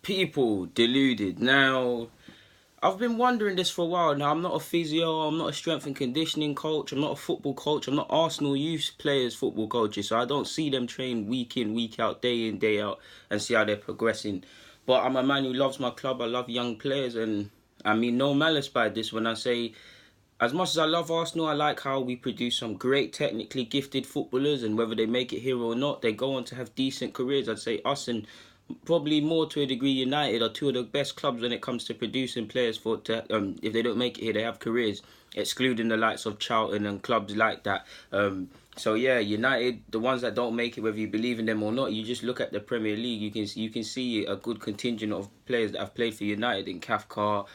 People deluded. Now, I've been wondering this for a while now. I'm not a physio, I'm not a strength and conditioning coach, I'm not a football coach, I'm not Arsenal youth players football coaches, so I don't see them train week in, week out, day in, day out, and see how they're progressing. But I'm a man who loves my club, I love young players, and I mean no malice by this when I say as much as I love Arsenal, I like how we produce some great technically gifted footballers, and whether they make it here or not, they go on to have decent careers. I'd say us and probably more to a degree United are two of the best clubs when it comes to producing players for if they don't make it here, they have careers, excluding the likes of Charlton and clubs like that. So yeah, United, the ones that don't make it, whether you believe in them or not, you just look at the Premier League, you can see a good contingent of players that have played for United in Kafka,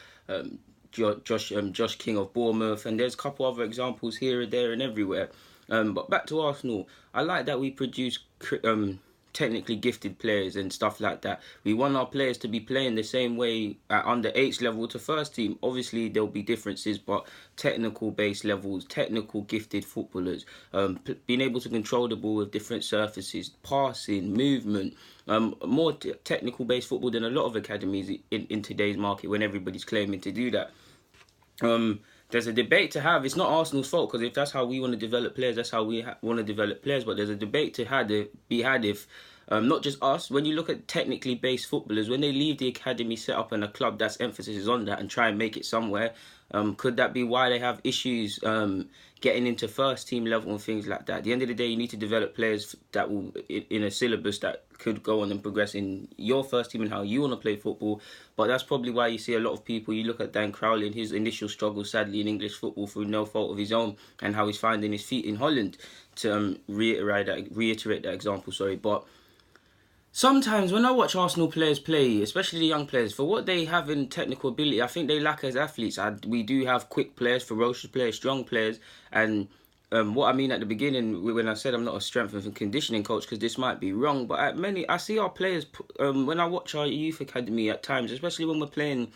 Josh King of Bournemouth, and there's a couple other examples here and there and everywhere. But back to Arsenal, I like that we produce technically gifted players and stuff like that. We want our players to be playing the same way at under 8s level to first team. Obviously, there'll be differences, but technical base levels, technical gifted footballers, being able to control the ball with different surfaces, passing, movement, more technical based football than a lot of academies in today's market when everybody's claiming to do that. There's a debate to have. It's not Arsenal's fault because if that's how we want to develop players, that's how we want to develop players. But there's a debate to be had if not just us. When you look at technically based footballers, when they leave the academy set up in a club that's emphasis is on that and try and make it somewhere, could that be why they have issues getting into first team level and things like that? At the end of the day, you need to develop players that will in a syllabus that could go on and progress in your first team and how you want to play football. But that's probably why you see a lot of people, you look at Dan Crowley and his initial struggle sadly in English football through no fault of his own, and how he's finding his feet in Holland, to reiterate that example, but sometimes when I watch Arsenal players play, especially the young players, for what they have in technical ability, I think they lack as athletes. We do have quick players, ferocious players, strong players, and what I mean at the beginning when I said I'm not a strength and conditioning coach, because this might be wrong, but I see our players when I watch our youth academy at times, especially when we're playing,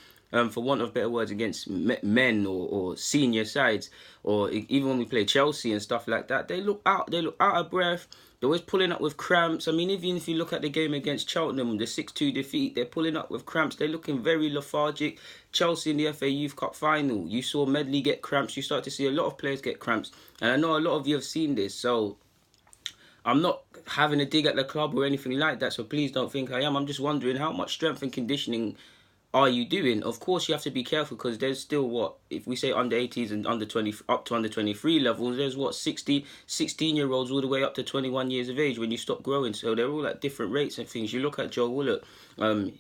for want of better words, against men or senior sides, or even when we play Chelsea and stuff like that, they look out of breath. They're always pulling up with cramps. I mean, even if you look at the game against Cheltenham, the 6-2 defeat, they're pulling up with cramps. They're looking very lethargic. Chelsea in the FA Youth Cup final, you saw Medley get cramps. You start to see a lot of players get cramps. And I know a lot of you have seen this, so I'm not having a dig at the club or anything like that, so please don't think I am. I'm just wondering how much strength and conditioning are you doing? Of course, you have to be careful because there's still if we say under 18s and under 20 up to under 23 levels, there's 16-year-olds all the way up to 21 years of age when you stop growing. So they're all at different rates and things. You look at Joe Willock,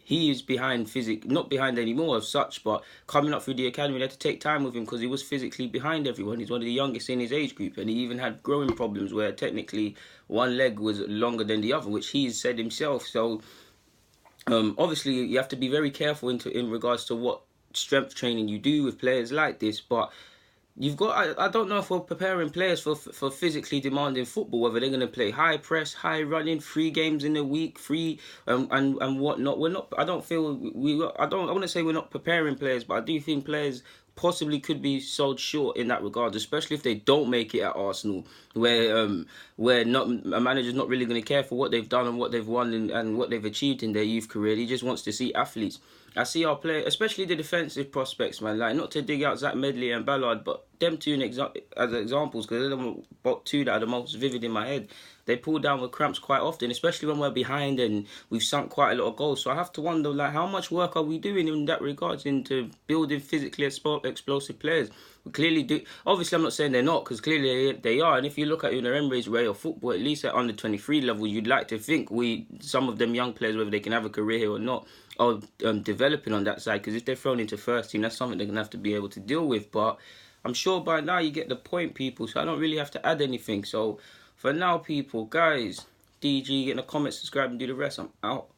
he is behind not behind anymore as such, but coming up through the academy, they had to take time with him because he was physically behind everyone. He's one of the youngest in his age group, and he even had growing problems where technically one leg was longer than the other, which he's said himself. So obviously, you have to be very careful in regards to what strength training you do with players like this. But you've got, I don't know if we're preparing players for physically demanding football, whether they're going to play high press, high running, 3 games in a week, and whatnot. We're not. I don't feel I want to say we're not preparing players, but I do think players possibly could be sold short in that regard, especially if they don't make it at Arsenal, where not a manager's not really going to care for what they've done and what they've won and what they've achieved in their youth career. He just wants to see athletes. I see our players, especially the defensive prospects, man. Like, not to dig out Zach Medley and Ballard, but them two as examples, because they're the two that are the most vivid in my head. They pull down with cramps quite often, especially when we're behind and we've sunk quite a lot of goals. So I have to wonder, like, how much work are we doing in that regards into building physically explosive players? We clearly do. Obviously, I'm not saying they're not, because clearly they are. And if you look at Una Emery's way of football, at least at under 23 level, you'd like to think some of them young players, whether they can have a career here or not, are developing on that side. Because if they're thrown into first team, that's something they're going to have to be able to deal with. But I'm sure by now you get the point, people. So I don't really have to add anything. So for now, people, guys, DG, get in the comments, subscribe, and do the rest. I'm out.